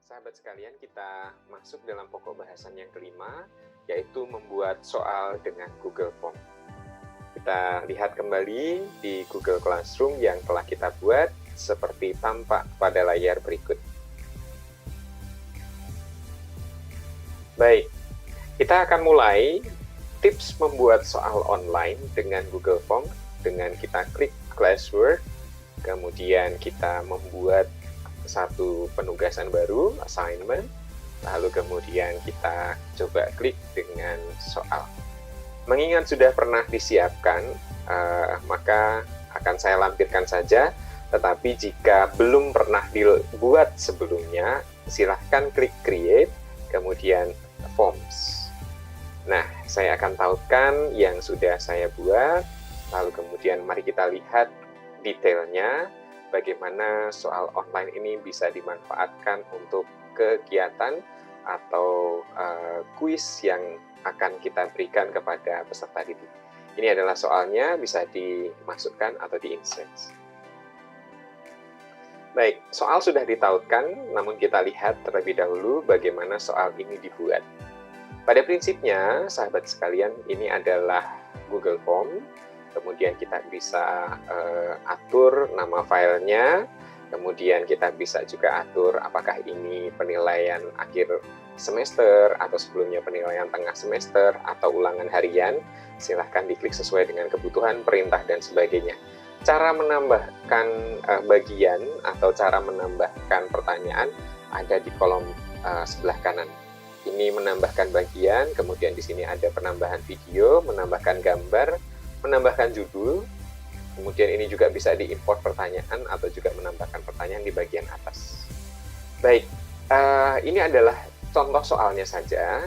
Sahabat sekalian, kita masuk dalam pokok bahasan yang kelima, yaitu membuat soal dengan Google Form. Kita lihat kembali di Google Classroom yang telah kita buat seperti tampak pada layar berikut. Baik, kita akan mulai tips membuat soal online dengan Google Form dengan kita klik Classwork, kemudian kita membuat satu penugasan baru, assignment, lalu kemudian kita coba klik dengan soal. Mengingat sudah pernah disiapkan, maka akan saya lampirkan saja, tetapi jika belum pernah dibuat sebelumnya, silahkan klik create, kemudian forms. Nah, saya akan tautkan yang sudah saya buat, lalu kemudian mari kita lihat detailnya, bagaimana soal online ini bisa dimanfaatkan untuk kegiatan atau kuis yang akan kita berikan kepada peserta didik. Ini adalah soalnya, bisa dimasukkan atau di-insert. Baik, soal sudah ditautkan, namun kita lihat terlebih dahulu bagaimana soal ini dibuat. Pada prinsipnya, sahabat sekalian, ini adalah Google Form. Kemudian kita bisa atur nama filenya, kemudian kita bisa juga atur apakah ini penilaian akhir semester atau sebelumnya penilaian tengah semester atau ulangan harian. Silahkan diklik sesuai dengan kebutuhan, perintah, dan sebagainya. Cara menambahkan bagian atau cara menambahkan pertanyaan ada di kolom sebelah kanan. Ini menambahkan bagian, kemudian di sini ada penambahan video, menambahkan gambar, menambahkan judul, kemudian ini juga bisa diimport pertanyaan atau juga menambahkan pertanyaan di bagian atas. Baik, ini adalah contoh soalnya saja,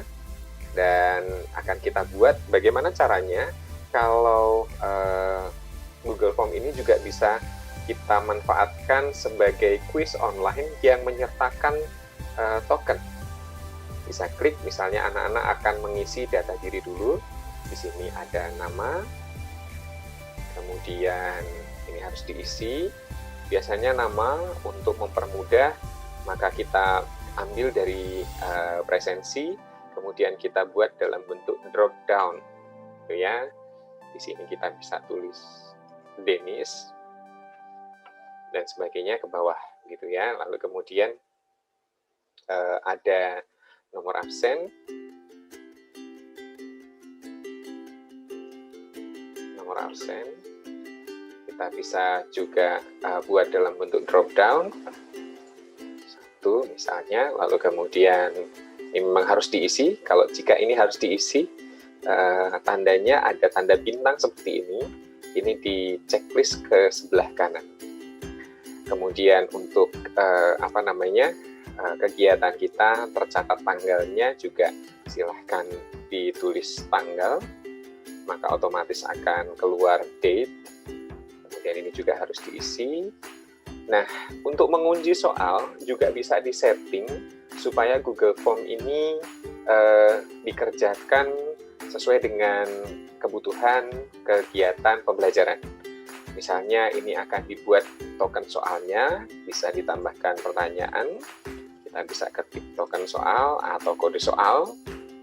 dan akan kita buat bagaimana caranya kalau Google Form ini juga bisa kita manfaatkan sebagai quiz online yang menyertakan token. Bisa klik, misalnya anak-anak akan mengisi data diri dulu. Di sini ada nama, kemudian ini harus diisi. Biasanya nama untuk mempermudah, maka kita ambil dari presensi, kemudian kita buat dalam bentuk drop down, gitu ya. Di sini kita bisa tulis Denis dan sebagainya ke bawah, gitu ya. Lalu kemudian ada nomor absen, kita bisa juga buat dalam bentuk drop down satu misalnya, lalu kemudian ini memang harus diisi. Kalau jika ini harus diisi, tandanya ada tanda bintang seperti ini di checklist ke sebelah kanan. Kemudian untuk kegiatan kita tercatat tanggalnya juga silahkan ditulis tanggal, maka otomatis akan keluar date. Kemudian ini juga harus diisi. Nah, untuk mengunci soal juga bisa disetting supaya Google Form ini dikerjakan sesuai dengan kebutuhan kegiatan pembelajaran. Misalnya ini akan dibuat token soalnya, bisa ditambahkan pertanyaan, kita bisa ketik token soal atau kode soal,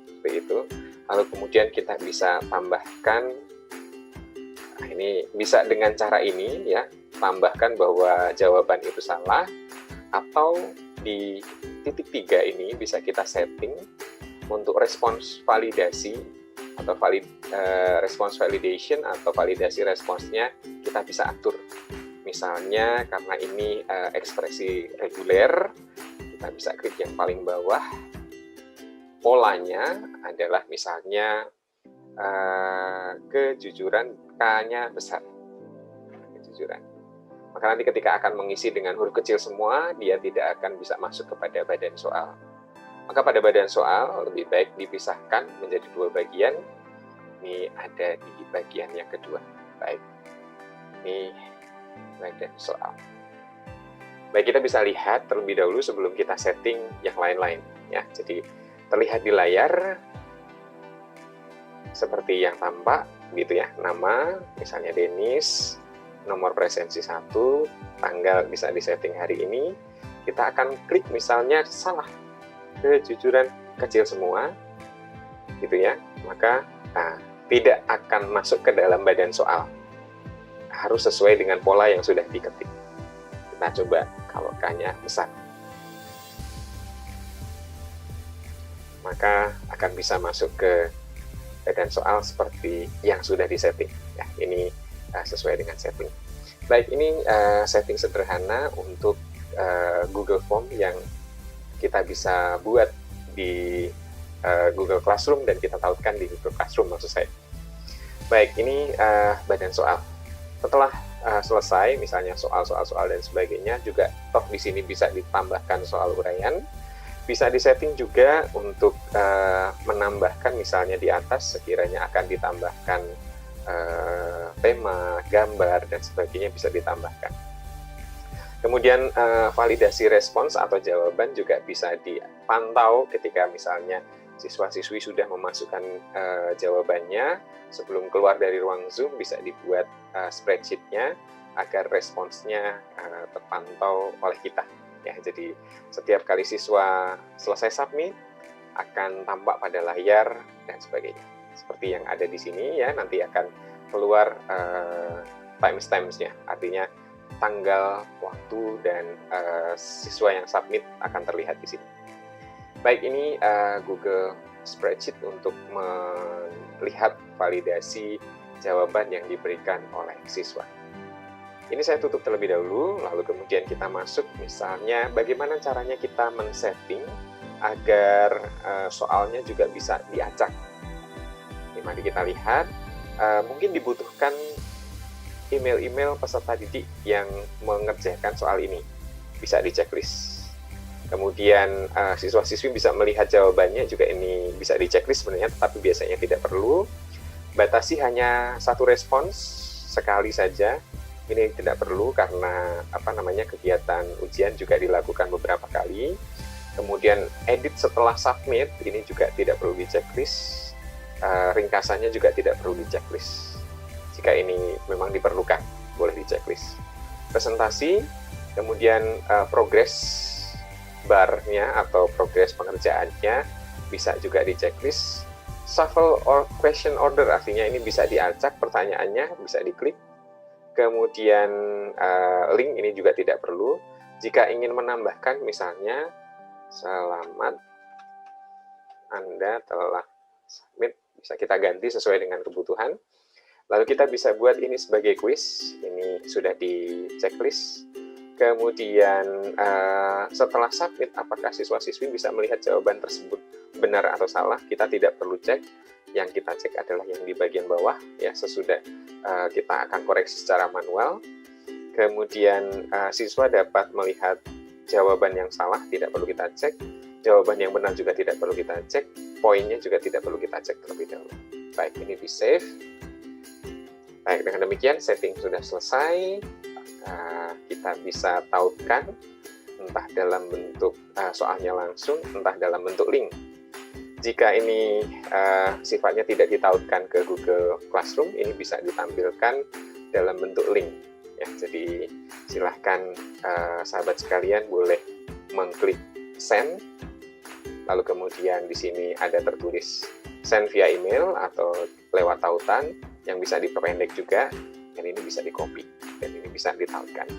seperti itu. Lalu kemudian kita bisa tambahkan, nah ini bisa dengan cara ini ya, tambahkan bahwa jawaban itu salah, atau di titik 3 ini bisa kita setting untuk respons validasi atau respons validation atau validasi responsnya kita bisa atur. Misalnya karena ini ekspresi reguler, kita bisa klik yang paling bawah. Polanya adalah misalnya kejujuran, K-nya besar, kejujuran. Maka nanti ketika akan mengisi dengan huruf kecil semua, dia tidak akan bisa masuk kepada badan soal. Maka pada badan soal lebih baik dipisahkan menjadi dua bagian. Ini ada di bagian yang kedua. Baik, ini badan soal. Baik, kita bisa lihat terlebih dahulu sebelum kita setting yang lain-lain ya. Jadi terlihat di layar seperti yang tampak gitu ya. Nama misalnya Denis, nomor presensi 1, tanggal bisa disetting hari ini. kita akan klik misalnya salah, kejujuran kecil semua, gitu ya, maka tidak akan masuk ke dalam badan soal. Harus sesuai dengan pola yang sudah diketik. Kita coba kalau K-nya besar. Maka akan bisa masuk ke badan soal seperti yang sudah disetting. Ya, ini sesuai dengan setting. Baik, ini setting sederhana untuk Google Form yang kita bisa buat di Google Classroom dan kita tautkan di Google Classroom maksud saya. Baik, ini badan soal. Setelah selesai, misalnya soal-soal dan sebagainya, juga toh di sini bisa ditambahkan soal uraian. Bisa disetting juga untuk menambahkan, misalnya di atas sekiranya akan ditambahkan tema, gambar, dan sebagainya bisa ditambahkan. Kemudian validasi respons atau jawaban juga bisa dipantau ketika misalnya siswa-siswi sudah memasukkan jawabannya. Sebelum keluar dari ruang Zoom bisa dibuat spreadsheet-nya agar responsnya terpantau oleh kita. Ya, jadi setiap kali siswa selesai submit akan tampak pada layar dan sebagainya. Seperti yang ada di sini ya, nanti akan keluar timestamps-nya, artinya tanggal, waktu, dan siswa yang submit akan terlihat di sini. Baik, ini Google Spreadsheet untuk melihat validasi jawaban yang diberikan oleh siswa. Ini saya tutup terlebih dahulu, lalu kemudian kita masuk misalnya bagaimana caranya kita men-setting agar soalnya juga bisa diacak. Ini mari kita lihat, mungkin dibutuhkan email-email peserta didik yang mengerjakan soal ini, bisa di checklist. Kemudian siswa-siswi bisa melihat jawabannya juga, ini bisa di checklist sebenarnya, tetapi biasanya tidak perlu. Batasi hanya satu respons sekali saja. Ini tidak perlu karena kegiatan ujian juga dilakukan beberapa kali. Kemudian edit setelah submit ini juga tidak perlu di checklist. Ringkasannya juga tidak perlu di checklist. Jika ini memang diperlukan, boleh di checklist. Presentasi, kemudian progres bar-nya atau progres pengerjaannya bisa juga di checklist. Shuffle or question order, artinya ini bisa diacak pertanyaannya, bisa diklik. Kemudian link ini juga tidak perlu. Jika ingin menambahkan misalnya, selamat Anda telah submit, bisa kita ganti sesuai dengan kebutuhan. Lalu kita bisa buat ini sebagai quiz, ini sudah di checklist. Kemudian setelah submit, apakah siswa-siswi bisa melihat jawaban tersebut benar atau salah? Kita tidak perlu cek, yang kita cek adalah yang di bagian bawah, ya sesudah kita akan koreksi secara manual. Kemudian siswa dapat melihat jawaban yang salah, tidak perlu kita cek. Jawaban yang benar juga tidak perlu kita cek. Poinnya juga tidak perlu kita cek terlebih dahulu. Baik, ini di save. Baik, dengan demikian setting sudah selesai. Kita bisa tautkan entah dalam bentuk soalnya langsung, entah dalam bentuk link. Jika ini sifatnya tidak ditautkan ke Google Classroom, ini bisa ditampilkan dalam bentuk link. Ya, jadi silahkan sahabat sekalian boleh mengklik send, lalu kemudian di sini ada tertulis send via email atau lewat tautan yang bisa diperpendek juga, dan ini bisa di-copy dan ini bisa ditautkan.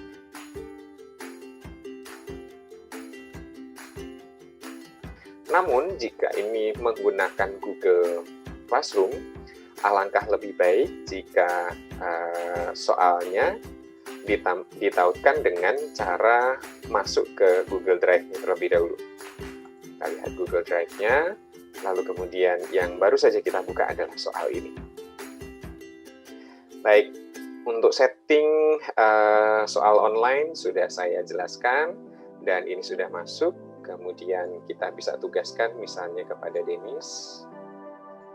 Namun jika ini menggunakan Google Classroom, alangkah lebih baik jika soalnya ditautkan dengan cara masuk ke Google Drive terlebih dahulu. Kita lihat Google Drive-nya, lalu kemudian yang baru saja kita buka adalah soal ini. Baik, untuk setting soal online sudah saya jelaskan dan ini sudah masuk. Kemudian kita bisa tugaskan misalnya kepada Denis,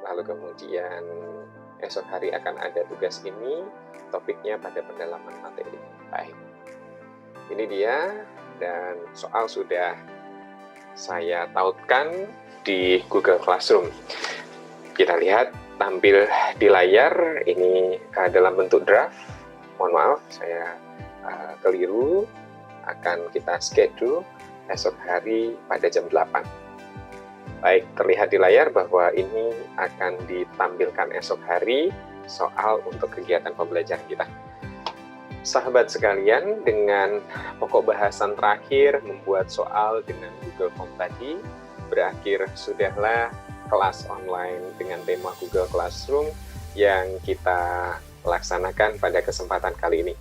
lalu kemudian esok hari akan ada tugas ini, topiknya pada pendalaman materi. Baik, ini dia, dan soal sudah saya tautkan di Google Classroom. Kita lihat tampil di layar, ini dalam bentuk draft. Mohon maaf, saya keliru, akan kita schedule. esok hari pada jam 8. Baik, terlihat di layar bahwa ini akan ditampilkan esok hari soal untuk kegiatan pembelajaran kita. Sahabat sekalian, dengan pokok bahasan terakhir membuat soal dengan Google Form tadi, berakhir sudahlah kelas online dengan tema Google Classroom yang kita laksanakan pada kesempatan kali ini.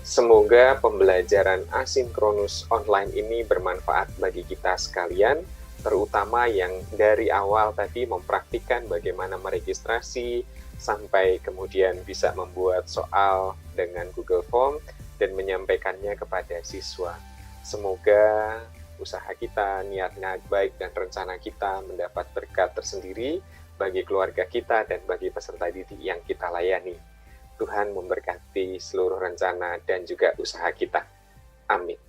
Semoga pembelajaran asinkronus online ini bermanfaat bagi kita sekalian, terutama yang dari awal tadi mempraktikkan bagaimana meregistrasi, sampai kemudian bisa membuat soal dengan Google Form dan menyampaikannya kepada siswa. Semoga usaha kita, niatnya baik dan rencana kita mendapat berkat tersendiri bagi keluarga kita dan bagi peserta didik yang kita layani. Tuhan memberkati seluruh rencana dan juga usaha kita. Amin.